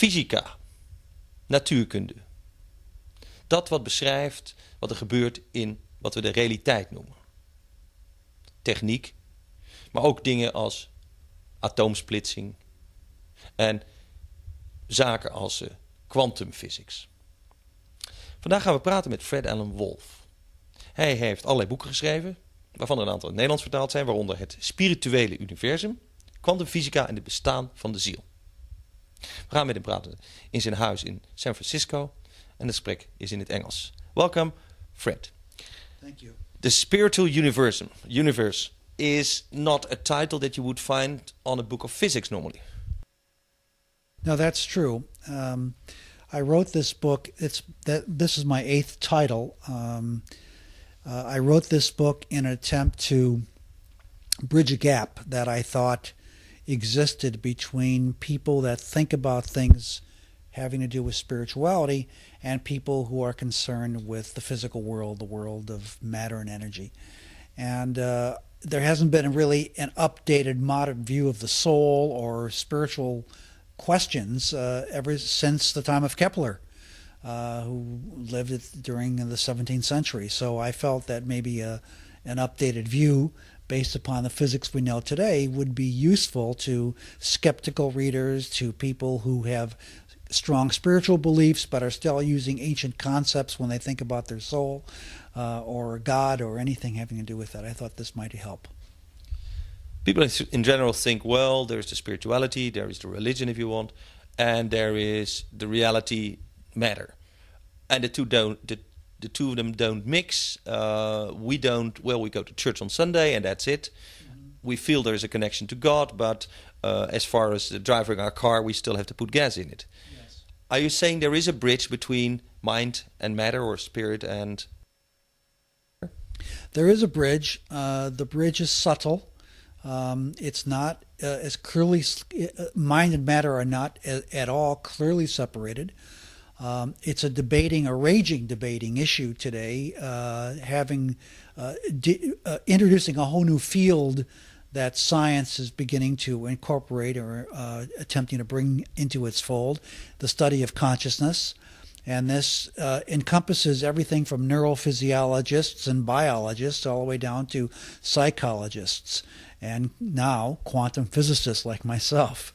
fysica, natuurkunde. Dat wat beschrijft wat er gebeurt in wat we de realiteit noemen. Techniek, maar ook dingen als atoomsplitsing en zaken als quantum physics. Vandaag gaan we praten met Fred Alan Wolf. Hij heeft allerlei boeken geschreven, waarvan er een aantal in het Nederlands vertaald zijn, waaronder het spirituele universum, kwantumfysica en het bestaan van de ziel. We gaan met hem praten in zijn huis in San Francisco en het gesprek is in het Engels. Welcome, Fred. Thank you. The spiritual universe is not a title that you would find on a book of physics normally. No, that's true. I wrote this book. This is my 8th title. I wrote this book in an attempt to bridge a gap that I thought existed between people that think about things having to do with spirituality and people who are concerned with the physical world, the world of matter and energy. And there hasn't been really an updated modern view of the soul or spiritual questions ever since the time of Kepler, who lived during the 17th century. So I felt that maybe an updated view based upon the physics we know today would be useful to skeptical readers, to people who have strong spiritual beliefs but are still using ancient concepts when they think about their soul or God or anything having to do with that. I thought this might help. People in general think, well, there's the spirituality, there is the religion if you want, and there is the reality matter. And the two of them don't mix. We go to church on Sunday and that's it. Mm-hmm. We feel there is a connection to God, but as far as driving our car, we still have to put gas in it. Yes. Are you saying there is a bridge between mind and matter or spirit and... There is a bridge. The bridge is subtle. It's not as clearly, mind and matter are not at all clearly separated. It's a raging debating issue today, introducing a whole new field that science is beginning to incorporate or attempting to bring into its fold, the study of consciousness. And this encompasses everything from neurophysiologists and biologists all the way down to psychologists and now quantum physicists like myself.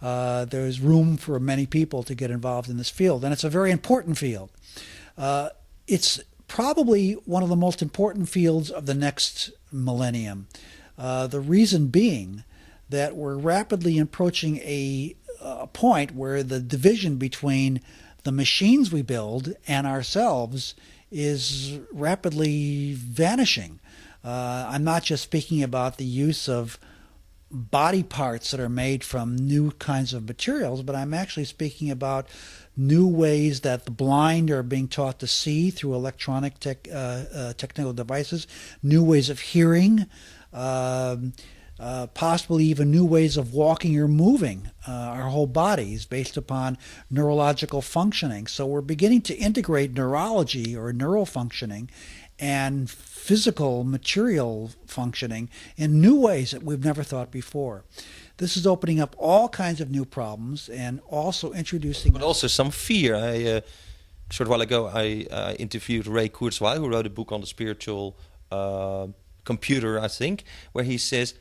There's room for many people to get involved in this field, and it's a very important field. It's probably one of the most important fields of the next millennium. The reason being that we're rapidly approaching a point where the division between the machines we build and ourselves is rapidly vanishing. I'm not just speaking about the use of body parts that are made from new kinds of materials, but I'm actually speaking about new ways that the blind are being taught to see through electronic technical devices, new ways of hearing, possibly even new ways of walking or moving our whole bodies based upon neurological functioning. So we're beginning to integrate neurology or neural functioning and physical material functioning in new ways that we've never thought before. This is opening up all kinds of new problems and also introducing... But also some fear. A short while ago I interviewed Ray Kurzweil, who wrote a book on the spiritual computer, I think, where he says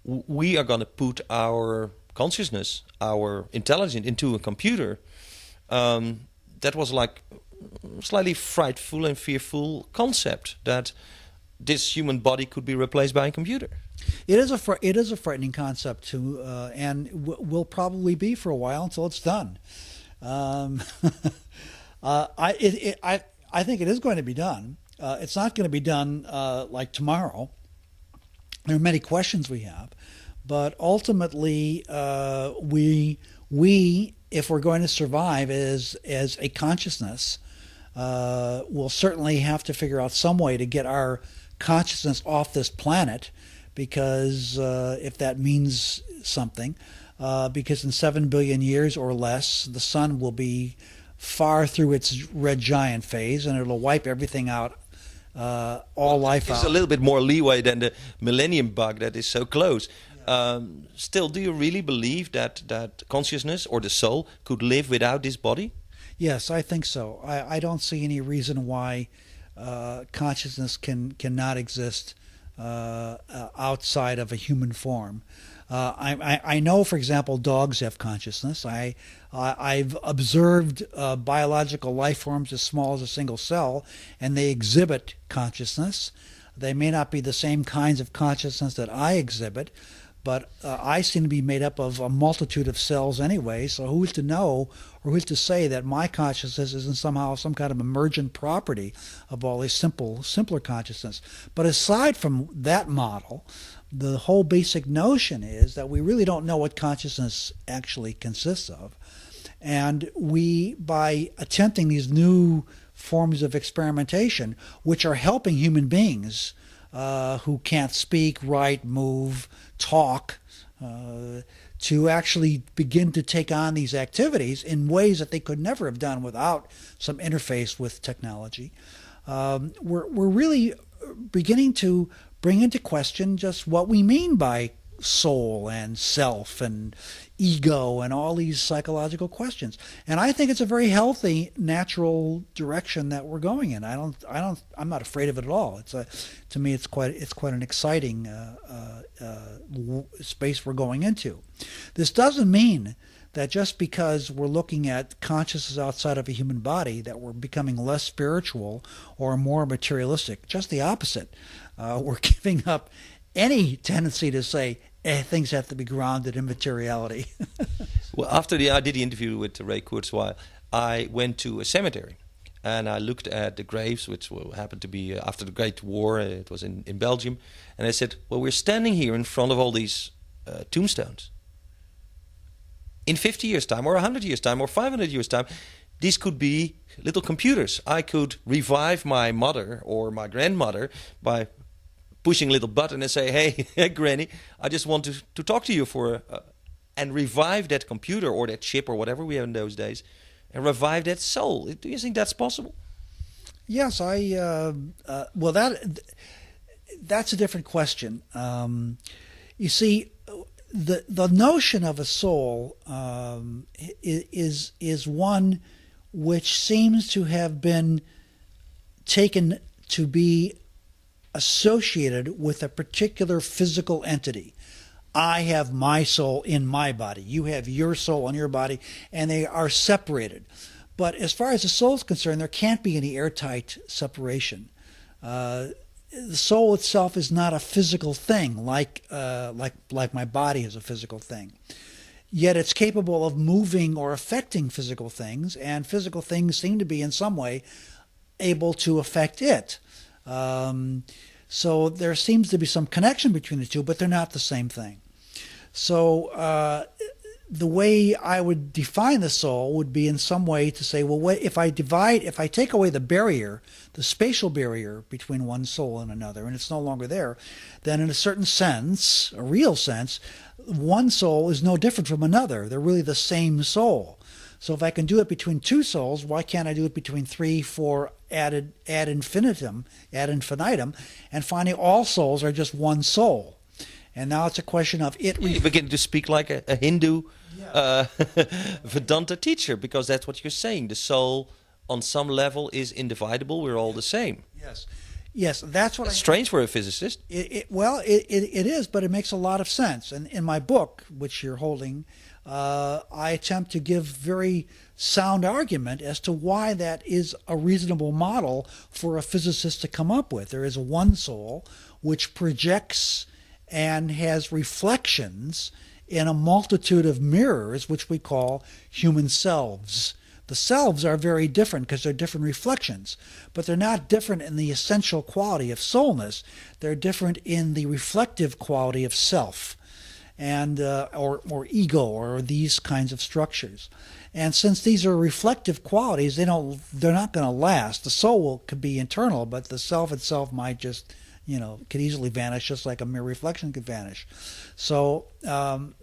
we are going to put our consciousness, our intelligence into a computer. That was like slightly frightful and fearful concept that this human body could be replaced by a computer. It is a frightening concept too, and will probably be for a while until it's done. I think it is going to be done. It's not going to be done like tomorrow. There are many questions we have, but ultimately we if we're going to survive as a consciousness, we'll certainly have to figure out some way to get our consciousness off this planet, because if that means something, because in 7 billion years or less, the sun will be far through its red giant phase, and it'll wipe everything out, all life out. There's a little bit more leeway than the millennium bug that is so close. Still, do you really believe that consciousness or the soul could live without this body? Yes, I think so. I don't see any reason why consciousness cannot exist outside of a human form. I know, for example, dogs have consciousness. I've observed biological life forms as small as a single cell, and they exhibit consciousness. They may not be the same kinds of consciousness that I exhibit, but I seem to be made up of a multitude of cells anyway, so who's to know or who's to say that my consciousness isn't somehow some kind of emergent property of all these simpler consciousness. But aside from that model, the whole basic notion is that we really don't know what consciousness actually consists of. And we, by attempting these new forms of experimentation, which are helping human beings who can't speak, write, move, talk, to actually begin to take on these activities in ways that they could never have done without some interface with technology. We're really beginning to bring into question just what we mean by soul and self and ego and all these psychological questions. And I think it's a very healthy, natural direction that we're going in. I'm not afraid of it at all. To me, it's quite an exciting space we're going into. This doesn't mean that just because we're looking at consciousness outside of a human body that we're becoming less spiritual or more materialistic. Just the opposite. We're giving up any tendency to say things have to be grounded in materiality. Well, after I did the interview with Ray Kurzweil, I went to a cemetery and I looked at the graves, which happened to be after the Great War. It was in Belgium. And I said, well, we're standing here in front of all these tombstones. In 50 years' time, or 100 years' time, or 500 years' time, these could be little computers. I could revive my mother or my grandmother by pushing a little button and say, hey, Granny, I just want to talk to you and revive that computer or that chip or whatever we have in those days and revive that soul. Do you think that's possible? Yes, well, that's a different question. You see, the notion of a soul is one which seems to have been taken to be associated with a particular physical entity. I have my soul in my body. You have your soul in your body, and they are separated. But as far as the soul is concerned, there can't be any airtight separation. The soul itself is not a physical thing, like my body is a physical thing. Yet it's capable of moving or affecting physical things, and physical things seem to be in some way able to affect it. So there seems to be some connection between the two, but they're not the same thing. So the way I would define the soul would be in some way to say, well, if I take away the barrier, the spatial barrier between one soul and another, and it's no longer there, then in a certain sense, a real sense, one soul is no different from another. They're really the same soul. So if I can do it between two souls, why can't I do it between 3, 4, ad infinitum, and finding all souls are just one soul? And now it's a question of it. You begin to speak like a Hindu Vedanta teacher, because that's what you're saying. The soul, on some level, is indivisible. We're all the same. Yes, that's what. That's strange for a physicist. It is, but it makes a lot of sense. And in my book, which you're holding, I attempt to give very sound argument as to why that is a reasonable model for a physicist to come up with. There is one soul which projects and has reflections in a multitude of mirrors, which we call human selves. The selves are very different because they're different reflections, but they're not different in the essential quality of soulness. They're different in the reflective quality of self, and or ego, or these kinds of structures. And since these are reflective qualities, they're not going to last. The soul could be internal, but the self itself might just, could easily vanish, just like a mere reflection could vanish. So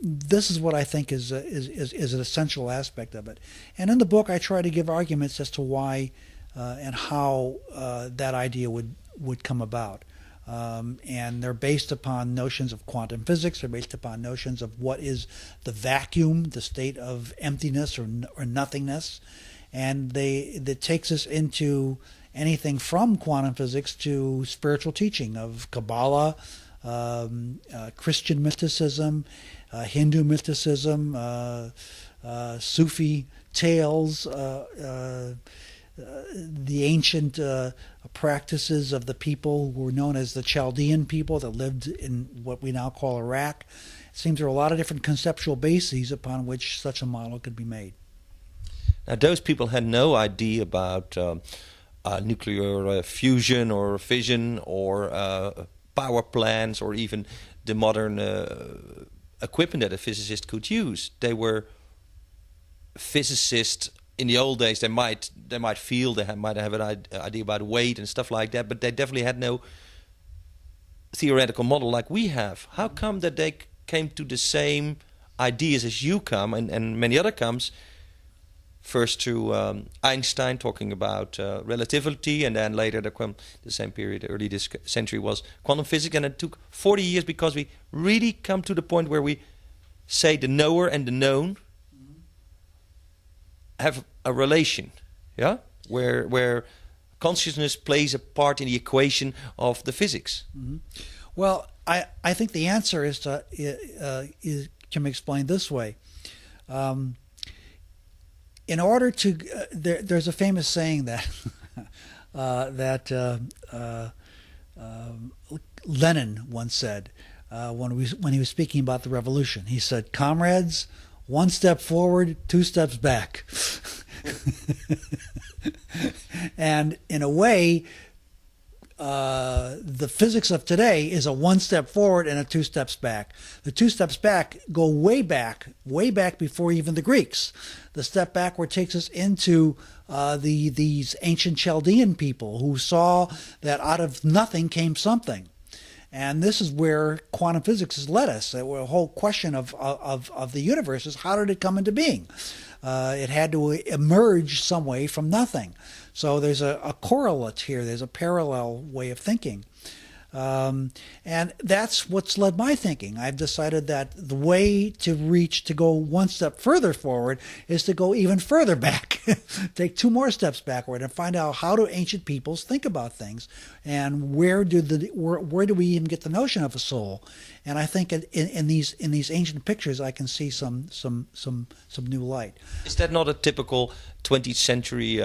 this is what I think is an essential aspect of it. And in the book, I try to give arguments as to why and how that idea would come about. And they're based upon notions of quantum physics. They're based upon notions of what is the vacuum, the state of emptiness or nothingness. And that takes us into anything from quantum physics to spiritual teaching of Kabbalah, Christian mysticism, Hindu mysticism, Sufi tales, the ancient practices of the people who were known as the Chaldean people that lived in what we now call Iraq. It seems there are a lot of different conceptual bases upon which such a model could be made. Now, those people had no idea about nuclear fusion or fission or power plants or even the modern equipment that a physicist could use. They were physicists. In the old days, they might feel, might have an idea about weight and stuff like that, but they definitely had no theoretical model like we have. How come that they came to the same ideas as you come, and many other comes? First through Einstein talking about relativity, and then later the same period, early this century, was quantum physics, and it took 40 years because we really come to the point where we say the knower and the known have a relation, yeah, where consciousness plays a part in the equation of the physics. Mm-hmm. Well, I think the answer can be explained this way. In order to, there's a famous saying that Lenin once said when he was speaking about the revolution. He said, "Comrades, one step forward, two steps back." And in a way, the physics of today is a one step forward and a two steps back. The two steps back go way back before even the Greeks. The step backward takes us into these ancient Chaldean people who saw that out of nothing came something. And this is where quantum physics has led us. The whole question of the universe is, how did it come into being? It had to emerge some way from nothing. So there's a correlate here. There's a parallel way of thinking. And that's what's led my thinking. I've decided that the way to go one step further forward is to go even further back, take two more steps backward, and find out how do ancient peoples think about things, and where do we even get the notion of a soul? And I think in these ancient pictures, I can see some new light. Is that not a typical 20th century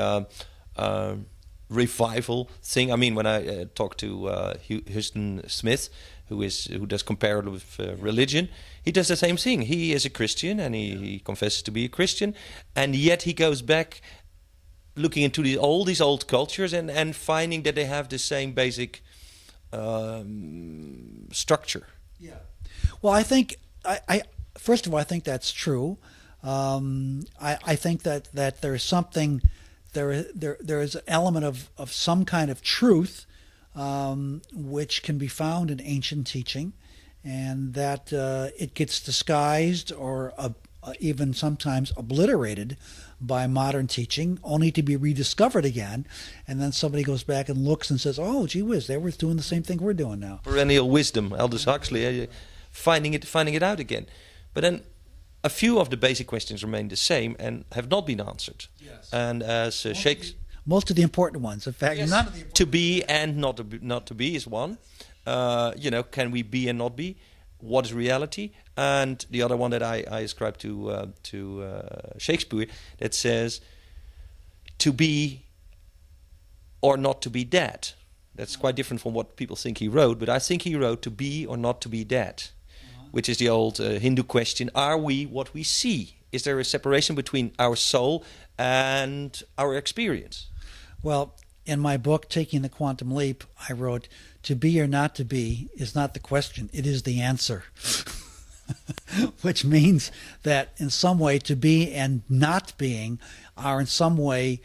revival thing? I mean, when I talk to Huston Smith, who does comparative religion, he does the same thing. He is a Christian, and he confesses to be a Christian, and yet he goes back looking into all these old cultures and finding that they have the same basic structure. Yeah. Well, I think first of all, I think that's true. I think that there's something. There is an element of some kind of truth which can be found in ancient teaching, and that it gets disguised or even sometimes obliterated by modern teaching, only to be rediscovered again. And then somebody goes back and looks and says, "Oh, gee whiz, they were doing the same thing we're doing now." Perennial wisdom, Aldous Huxley, finding it out again. But then a few of the basic questions remain the same and have not been answered. Yes. And as Shakespeare, most of the important ones, in fact, yes. None of the important to be and not to be is one. Can we be and not be? What is reality? And the other one that I ascribe to Shakespeare, that says to be or not to be dead. That's quite different from what people think he wrote, but I think he wrote to be or not to be dead. Which is the old Hindu question, are we what we see? Is there a separation between our soul and our experience? Well, in my book, Taking the Quantum Leap, I wrote, to be or not to be is not the question, it is the answer. Which means that in some way to be and not being are in some way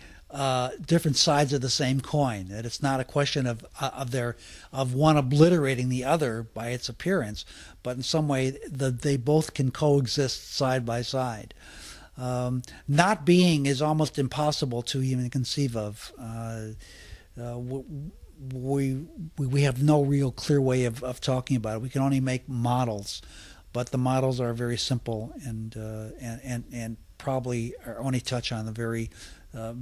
different sides of the same coin. That it's not a question of one obliterating the other by its appearance, but in some way they both can coexist side by side. Not being is almost impossible to even conceive of. we have no real clear way of talking about it. We can only make models, but the models are very simple and probably are only touch on the very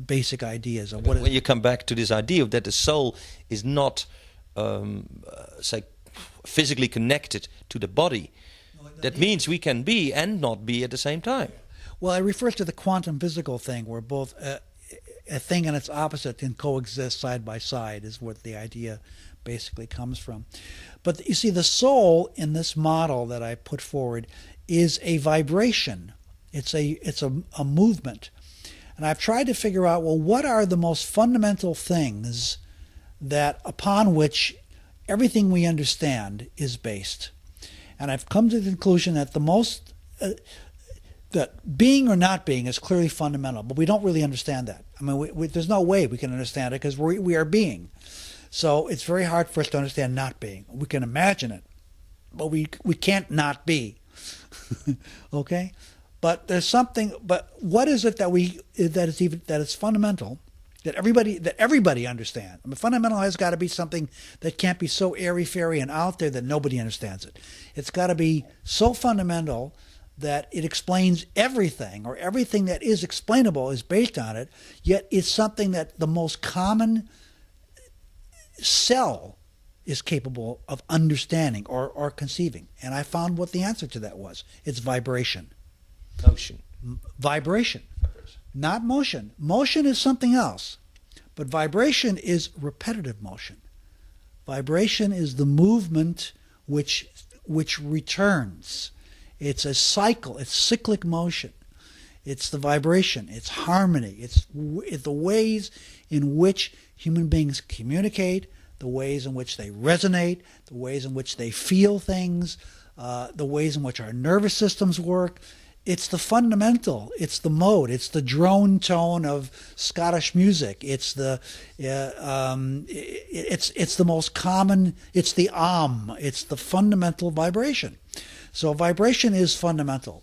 basic ideas of what. When you come back to this idea that the soul is not, say, physically connected to the body, that means we can be and not be at the same time. Well, I refer to the quantum physical thing, where both a thing and its opposite can coexist side by side, is what the idea basically comes from. But you see, the soul in this model that I put forward is a vibration. It's a movement. And I've tried to figure out, well, what are the most fundamental things that upon which everything we understand is based? And I've come to the conclusion that the most that being or not being is clearly fundamental, but we don't really understand that. I mean, there's no way we can understand it because we are being. So it's very hard for us to understand not being. We can imagine it, but we can't not be. Okay? But there's something. But what is it that is fundamental, that everybody understands? I mean, fundamental has got to be something that can't be so airy fairy and out there that nobody understands it. It's got to be so fundamental that it explains everything, or everything that is explainable is based on it. Yet it's something that the most common cell is capable of understanding or conceiving. And I found what the answer to that was. It's vibration. Motion. Vibration. Not motion. Motion is something else. But vibration is repetitive motion. Vibration is the movement which returns. It's a cycle. It's cyclic motion. It's the vibration. It's harmony. It's the ways in which human beings communicate, the ways in which they resonate, the ways in which they feel things, the ways in which our nervous systems work. It's the fundamental. It's the mode. It's the drone tone of Scottish music. It's the it's the most common. It's the It's the fundamental vibration. So vibration is fundamental.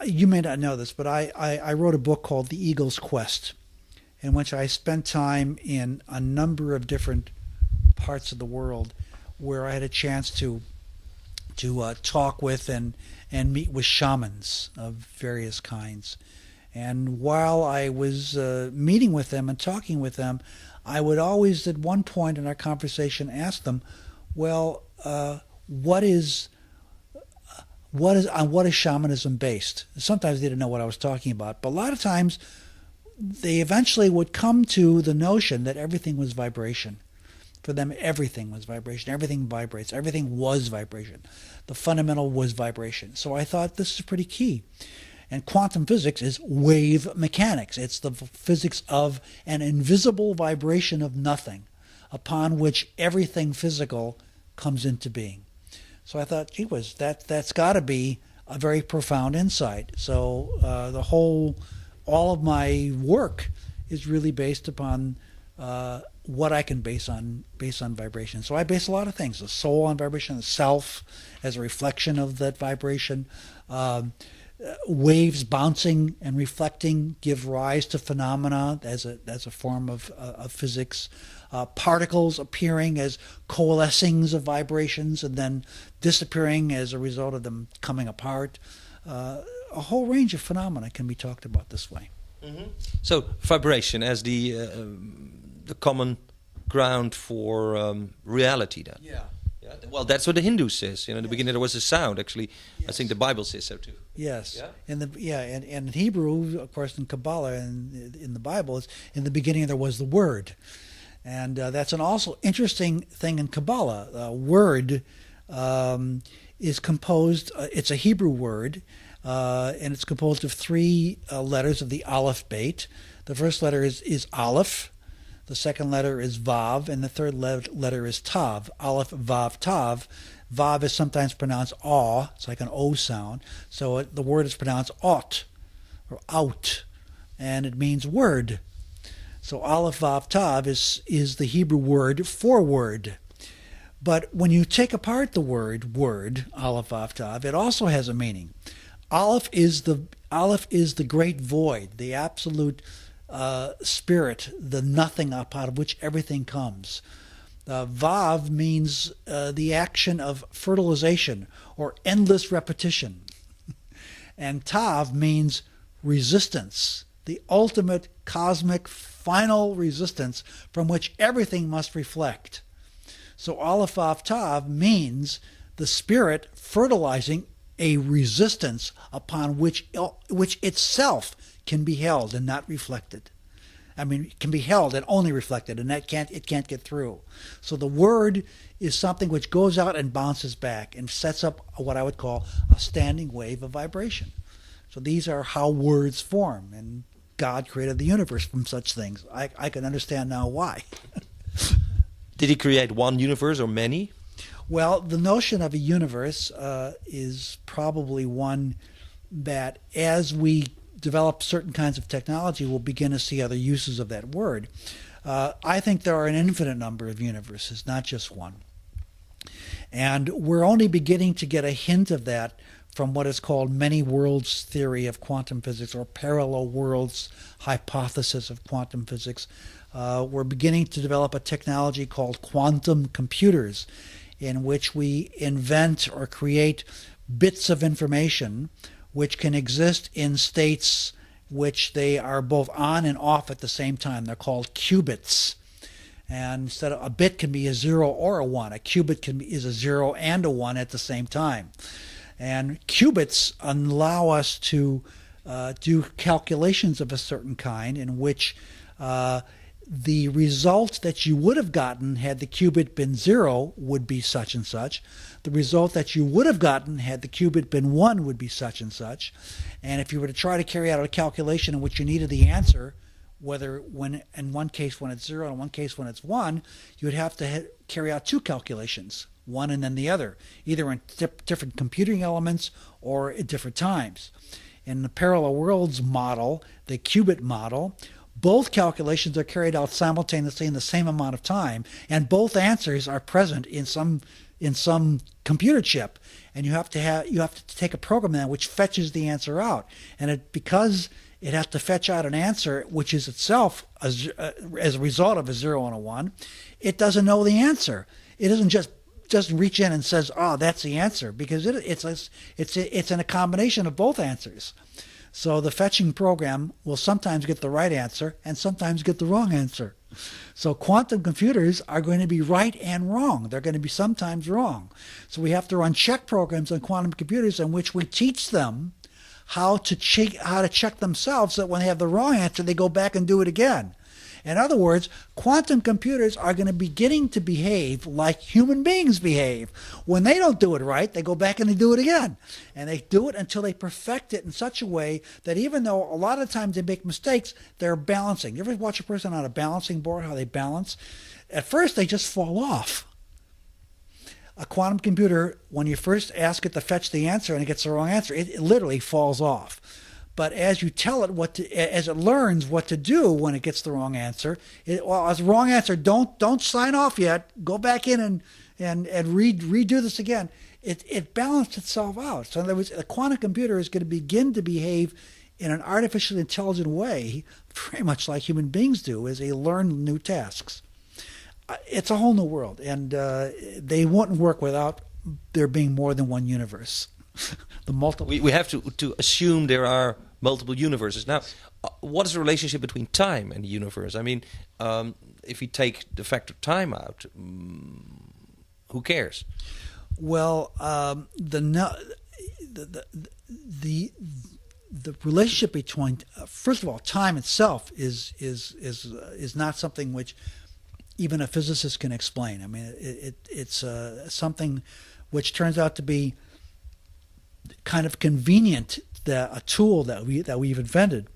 You may not know this, but I wrote a book called The Eagle's Quest, in which I spent time in a number of different parts of the world where I had a chance to talk with and meet with shamans of various kinds. And while I was meeting with them and talking with them, I would always at one point in our conversation ask them, well, what is shamanism based? Sometimes they didn't know what I was talking about, but a lot of times they eventually would come to the notion that everything was vibration. For them, everything was vibration. Everything vibrates. Everything was vibration. The fundamental was vibration. So I thought this is pretty key. And quantum physics is wave mechanics. It's the physics of an invisible vibration of nothing, upon which everything physical comes into being. So I thought, gee whiz, that's got to be a very profound insight. So all of my work is really based upon what I can base on vibration. So I base a lot of things: the soul on vibration, the self as a reflection of that vibration. Waves bouncing and reflecting give rise to phenomena as a form of physics. Particles appearing as coalescings of vibrations and then disappearing as a result of them coming apart. A whole range of phenomena can be talked about this way. Mm-hmm. So vibration as the common ground for reality, then. Yeah. Yeah. Well, that's what the Hindu says. In the beginning there was a sound. Actually, Yes. I think the Bible says so too. Yes. Yeah? And in Hebrew, of course, in Kabbalah and in the Bible, is in the beginning there was the Word, and that's an also interesting thing in Kabbalah. Word is composed. It's a Hebrew word, and it's composed of three letters of the Aleph Beit. The first letter is Aleph. The second letter is Vav, and the third letter is Tav. Aleph, Vav, Tav. Vav is sometimes pronounced aw. It's like an O sound. So the word is pronounced ot, or out, and it means word. So Aleph, Vav, Tav is the Hebrew word for word. But when you take apart the word, Aleph, Vav, Tav, it also has a meaning. Aleph is the great void, the absolute spirit, the nothing out of which everything comes. Vav means the action of fertilization or endless repetition. And Tav means resistance, the ultimate cosmic final resistance from which everything must reflect. So Aleph Vav Tav means the spirit fertilizing a resistance upon which itself can be held and not reflected. I mean, it can be held and only reflected, and it can't get through. So the word is something which goes out and bounces back and sets up what I would call a standing wave of vibration. So these are how words form, and God created the universe from such things. I can understand now why. Did he create one universe or many? Well, the notion of a universe is probably one that, as we develop certain kinds of technology, we'll begin to see other uses of that word. I think there are an infinite number of universes, not just one. And we're only beginning to get a hint of that from what is called many worlds theory of quantum physics, or parallel worlds hypothesis of quantum physics. We're beginning to develop a technology called quantum computers, in which we invent or create bits of information which can exist in states which they are both on and off at the same time. They're called qubits. And instead of a bit can be a 0 or a 1, a qubit is a 0 and a 1 at the same time. And qubits allow us to do calculations of a certain kind in which the result that you would have gotten had the qubit been 0 would be such and such. The result that you would have gotten had the qubit been 1 would be such and such. And if you were to try to carry out a calculation in which you needed the answer, whether in one case when it's 0 and in one case when it's 1, you would have to carry out two calculations, one and then the other, either in different computing elements or at different times. In the parallel worlds model, the qubit model, both calculations are carried out simultaneously in the same amount of time, and both answers are present in some computer chip, and you have to take a program then which fetches the answer out, and because it has to fetch out an answer which is itself as a result of a 0 and a 1, it doesn't know the answer. It doesn't just reach in and says, "Oh, that's the answer," because it's in a combination of both answers. So the fetching program will sometimes get the right answer and sometimes get the wrong answer. So quantum computers are going to be right and wrong. They're going to be sometimes wrong. So we have to run check programs on quantum computers in which we teach them how to check themselves, so that when they have the wrong answer, they go back and do it again. In other words, quantum computers are going to be beginning to behave like human beings behave. When they don't do it right, they go back and they do it again. And they do it until they perfect it in such a way that even though a lot of times they make mistakes, they're balancing. You ever watch a person on a balancing board, how they balance? At first, they just fall off. A quantum computer, when you first ask it to fetch the answer and it gets the wrong answer, it literally falls off. But as you tell it as it learns what to do when it gets the wrong answer, as the wrong answer, don't sign off yet. Go back in and redo this again. It balanced itself out. So in other words, a quantum computer is going to begin to behave in an artificially intelligent way, very much like human beings do, as they learn new tasks. It's a whole new world, and they wouldn't work without there being more than one universe. The multiple. We have to assume there are multiple universes. Now, what is the relationship between time and the universe? I mean, if we take the factor time out, who cares? Well, the relationship between, first of all, time itself is not something which even a physicist can explain. I mean, it's something which turns out to be kind of convenient, a tool that we've invented,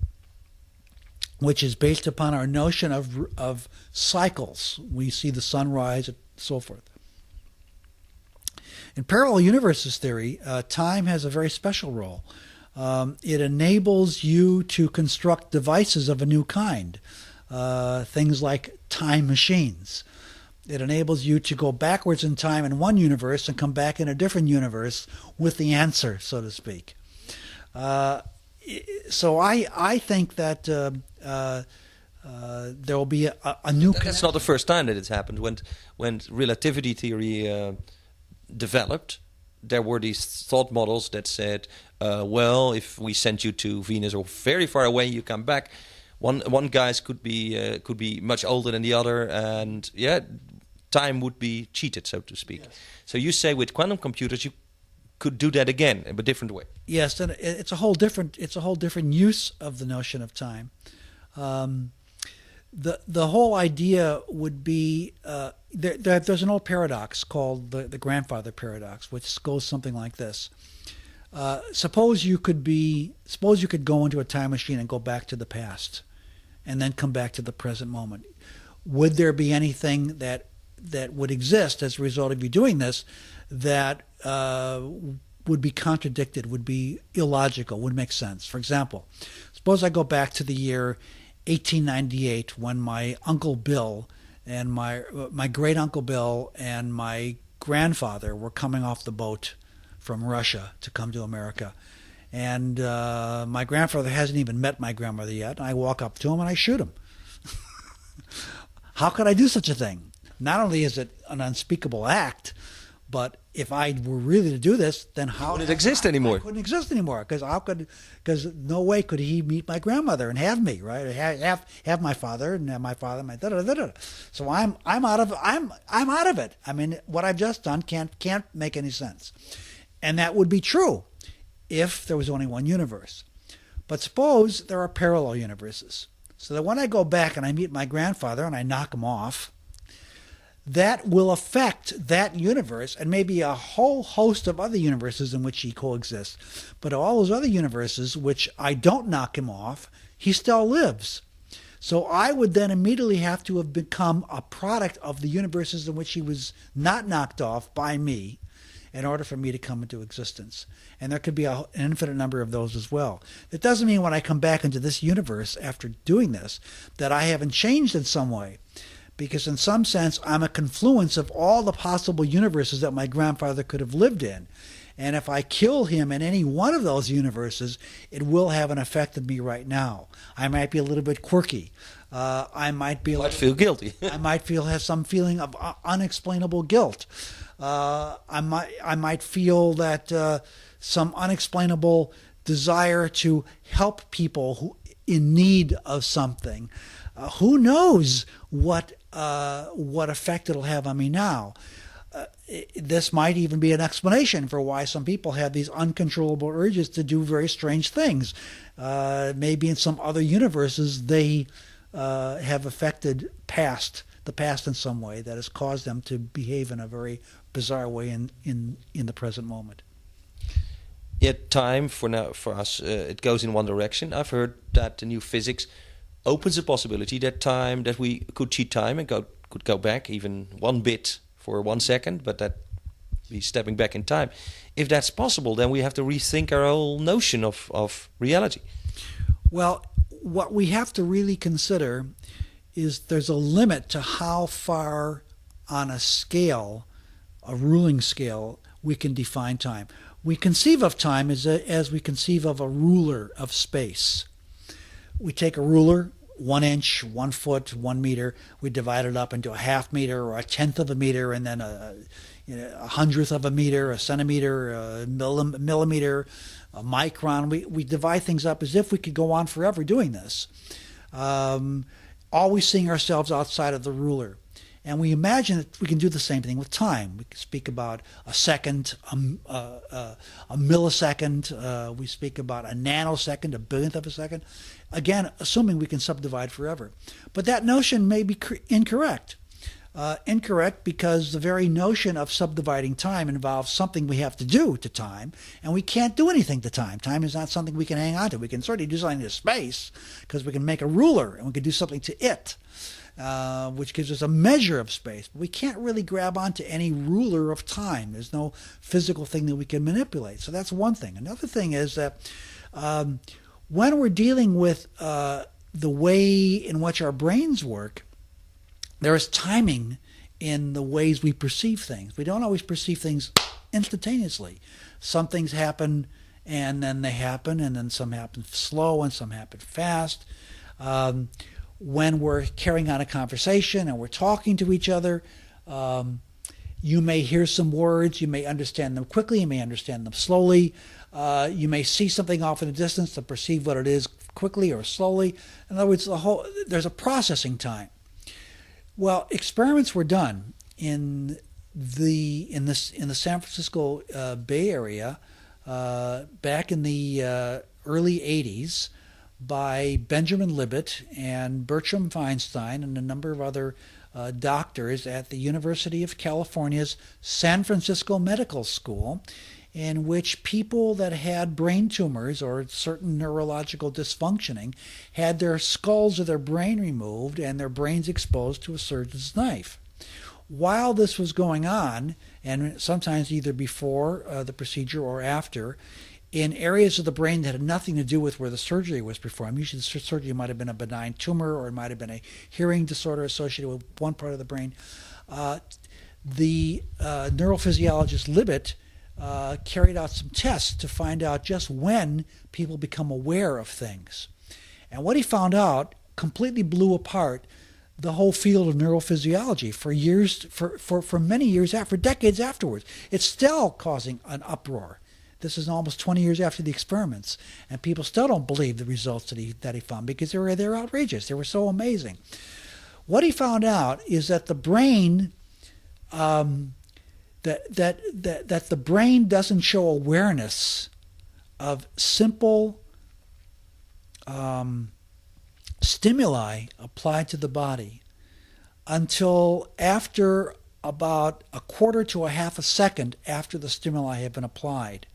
which is based upon our notion of cycles. We see the sunrise and so forth. In parallel universes theory, time has a very special role. It enables you to construct devices of a new kind, things like time machines. It enables you to go backwards in time in one universe and come back in a different universe with the answer, so to speak. So I think that there will be a new connection. That's not the first time that it's happened. When relativity theory developed, there were these thought models that said, well, if we send you to Venus or very far away, you come back. One guy could be much older than the other, and time would be cheated, so to speak. Yes. So you say with quantum computers you could do that again in a different way. Yes, and it's a whole different use of the notion of time. The whole idea would be there's an old paradox called the grandfather paradox, which goes something like this. Suppose you could go into a time machine and go back to the past, and then come back to the present moment. Would there be anything that would exist as a result of you doing this that would be contradicted, would be illogical, would make sense? For example, suppose I go back to the year 1898 when my Uncle Bill and my great Uncle Bill and my grandfather were coming off the boat from Russia to come to America. And my grandfather hasn't even met my grandmother yet. I walk up to him and I shoot him. How could I do such a thing? Not only is it an unspeakable act, but if I were really to do this, then how would it exist anymore? It couldn't exist anymore, because no way could he meet my grandmother and have me, right? Have my father and have my father, my da da da da. So I'm out of it. I mean, what I've just done can't make any sense, and that would be true if there was only one universe. But suppose there are parallel universes, so that when I go back and I meet my grandfather and I knock him off, that will affect that universe and maybe a whole host of other universes in which he coexists. But all those other universes which I don't knock him off, he still lives. So I would then immediately have to have become a product of the universes in which he was not knocked off by me in order for me to come into existence. And there could be an infinite number of those as well. It doesn't mean when I come back into this universe after doing this that I haven't changed in some way. Because in some sense, I'm a confluence of all the possible universes that my grandfather could have lived in. And if I kill him in any one of those universes, it will have an effect on me right now. I might be a little bit quirky. I might feel guilty. I might have some feeling of unexplainable guilt. I might feel that some unexplainable desire to help people who in need of something. Who knows what effect it'll have on me now? This might even be an explanation for why some people have these uncontrollable urges to do very strange things. Maybe in some other universes they have affected the past in some way that has caused them to behave in a very bizarre way in the present moment. Yet time for us, it goes in one direction. I've heard that the new physics opens the possibility that we could cheat time and could go back even one bit for 1 second, but that be stepping back in time. If that's possible, then we have to rethink our whole notion of reality. Well, what we have to really consider is there's a limit to how far on a scale, a ruling scale, we can define time. We conceive of time as we conceive of a ruler of space. We take a ruler, 1 inch, 1 foot, 1 meter. We divide it up into a half meter or a tenth of a meter, and then a hundredth of a meter, a centimeter, a millimeter, a micron. We divide things up as if we could go on forever doing this, always seeing ourselves outside of the ruler. And we imagine that we can do the same thing with time. We can speak about a second, a millisecond. We speak about a nanosecond, a billionth of a second. Again, assuming we can subdivide forever. But that notion may be incorrect. Incorrect because the very notion of subdividing time involves something we have to do to time, and we can't do anything to time. Time is not something we can hang on to. We can certainly do something to space because we can make a ruler and we can do something to it. Which gives us a measure of space. But we can't really grab onto any ruler of time. There's no physical thing that we can manipulate. So that's one thing. Another thing is that when we're dealing with the way in which our brains work, there is timing in the ways we perceive things. We don't always perceive things instantaneously. Some things happen and then they happen, and then some happen slow and some happen fast. when we're carrying on a conversation and we're talking to each other. You may hear some words, you may understand them quickly, you may understand them slowly. You may see something off in the distance to perceive what it is quickly or slowly. In other words, there's a processing time. Well, experiments were done in the San Francisco Bay Area back in the early 80s by Benjamin Libet and Bertram Feinstein and a number of other doctors at the University of California's San Francisco Medical School, in which people that had brain tumors or certain neurological dysfunctioning had their skulls of their brain removed and their brains exposed to a surgeon's knife. While this was going on, and sometimes either before the procedure or after, in areas of the brain that had nothing to do with where the surgery was performed. Usually the surgery might have been a benign tumor, or it might have been a hearing disorder associated with one part of the brain. The neurophysiologist Libet carried out some tests to find out just when people become aware of things. And what he found out completely blew apart the whole field of neurophysiology for years, for many years after, for decades afterwards. It's still causing an uproar. This is almost 20 years after the experiments, and people still don't believe the results that he found because they're outrageous. They were so amazing. What he found out is that the brain that the brain doesn't show awareness of simple stimuli applied to the body until after about a quarter to a half a second after the stimuli have been applied.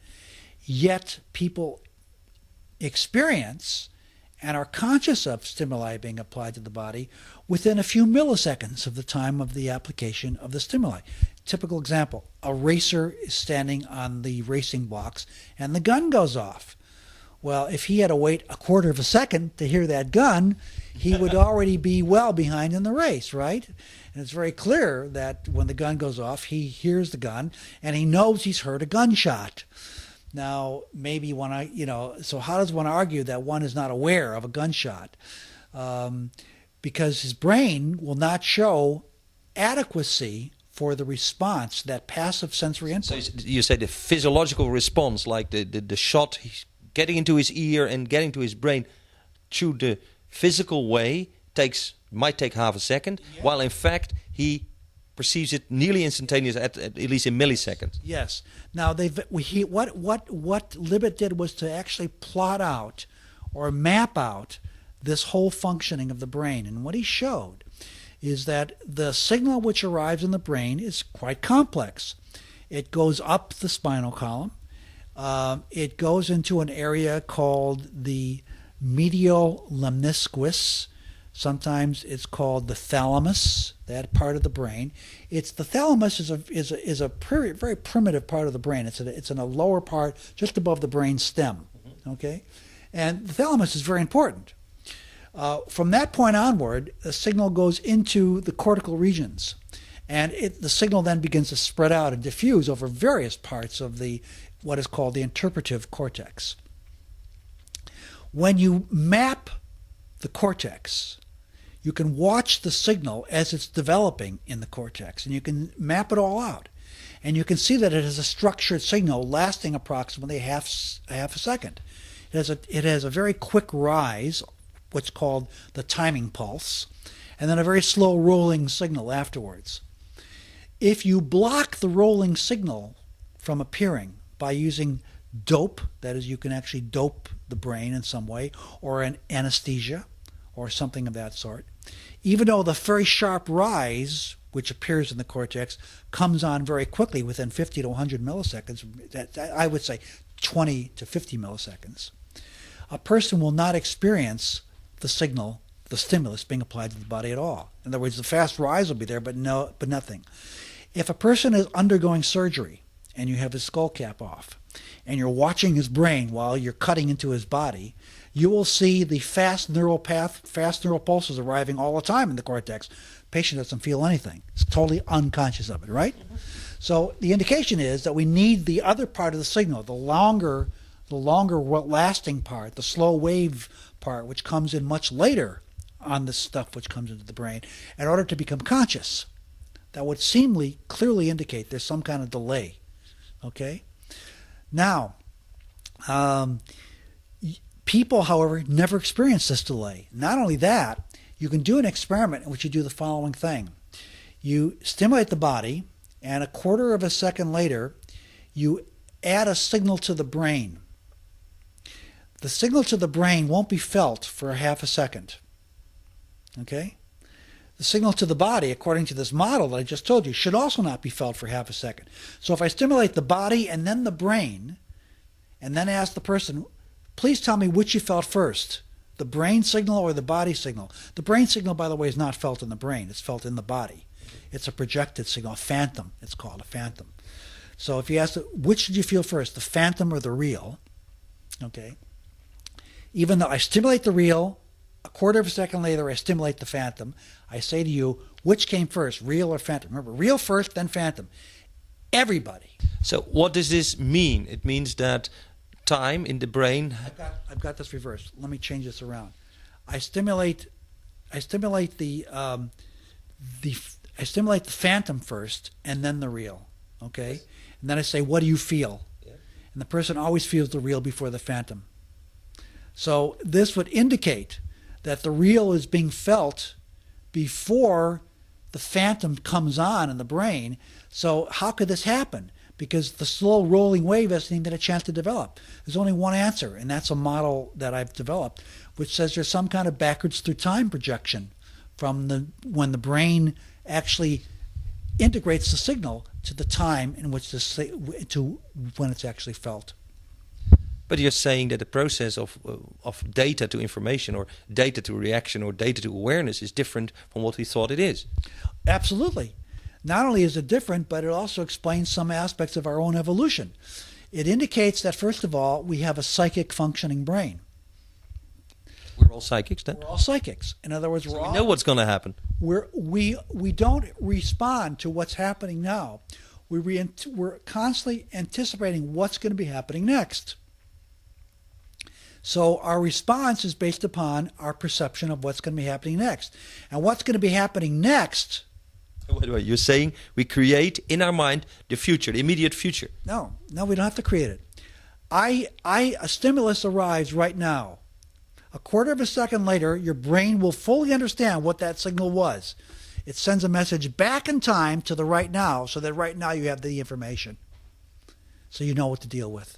Yet people experience and are conscious of stimuli being applied to the body within a few milliseconds of the time of the application of the stimuli. Typical example, a racer is standing on the racing blocks and the gun goes off. Well, if he had to wait a quarter of a second to hear that gun, he would already be well behind in the race, right? And it's very clear that when the gun goes off, he hears the gun and he knows he's heard a gunshot. Now, maybe so how does one argue that one is not aware of a gunshot? Because his brain will not show adequacy for the response, that passive sensory input. So you say the physiological response, like the shot getting into his ear and getting to his brain through the physical way might take half a second, yeah, while in fact he perceives it nearly instantaneous, at least in milliseconds. Yes. Now what Libet did was to actually plot out or map out this whole functioning of the brain, and what he showed is that the signal which arrives in the brain is quite complex. It goes up the spinal column. It goes into an area called the medial lemniscus. Sometimes it's called the thalamus, that part of the brain. The thalamus is a very primitive part of the brain. It's in a lower part, just above the brain stem. Okay, and the thalamus is very important. From that point onward, the signal goes into the cortical regions, and the signal then begins to spread out and diffuse over various parts of what is called the interpretive cortex. When you map the cortex, you can watch the signal as it's developing in the cortex, and you can map it all out. And you can see that it is a structured signal lasting approximately half a second. It has a very quick rise, what's called the timing pulse, and then a very slow rolling signal afterwards. If you block the rolling signal from appearing by using dope, that is, you can actually dope the brain in some way, or an anesthesia, or something of that sort, even though the very sharp rise, which appears in the cortex, comes on very quickly within 50 to 100 milliseconds, I would say 20 to 50 milliseconds, a person will not experience the signal, the stimulus being applied to the body at all. In other words, the fast rise will be there, but nothing. If a person is undergoing surgery and you have his skull cap off and you're watching his brain while you're cutting into his body, you will see the fast neural pulses arriving all the time in the cortex. Patient doesn't feel anything. It's totally unconscious of it, right? Mm-hmm. So the indication is that we need the other part of the signal, the longer lasting part, the slow wave part, which comes in much later on the stuff which comes into the brain in order to become conscious. That would clearly indicate there's some kind of delay. Okay? Now, people, however, never experience this delay. Not only that, you can do an experiment in which you do the following thing. You stimulate the body, and a quarter of a second later, you add a signal to the brain. The signal to the brain won't be felt for a half a second. Okay? The signal to the body, according to this model that I just told you, should also not be felt for half a second. So if I stimulate the body and then the brain, and then ask the person, please tell me which you felt first, the brain signal or the body signal. The brain signal, by the way, is not felt in the brain. It's felt in the body. It's a projected signal, a phantom. It's called a phantom. So if you ask, which did you feel first, the phantom or the real? Okay. Even though I stimulate the real, a quarter of a second later I stimulate the phantom, I say to you, which came first, real or phantom? Remember, real first, then phantom. Everybody. So what does this mean? It means that time in the brain... I've got this reversed. Let me change this around. I stimulate the phantom first, and then the real. Okay? And then I say, what do you feel? Yeah. And the person always feels the real before the phantom. So this would indicate that the real is being felt before the phantom comes on in the brain. So how could this happen? Because the slow rolling wave hasn't even had a chance to develop. There's only one answer, and that's a model that I've developed, which says there's some kind of backwards through time projection from when the brain actually integrates the signal to the time in which to when it's actually felt. But you're saying that the process of data to information, or data to reaction, or data to awareness is different from what we thought it is. Absolutely. Not only is it different, but it also explains some aspects of our own evolution. It indicates that, first of all, we have a psychic functioning brain. We're all psychics then? We're all psychics. In other words, we know what's going to happen. We don't respond to what's happening now. We're constantly anticipating what's going to be happening next. So our response is based upon our perception of what's going to be happening next. And what's going to be happening next... Wait, you're saying we create in our mind the future, the immediate future? No, we don't have to create it. A stimulus arrives right now. A quarter of a second later, your brain will fully understand what that signal was. It sends a message back in time to the right now, so that right now you have the information. So you know what to deal with.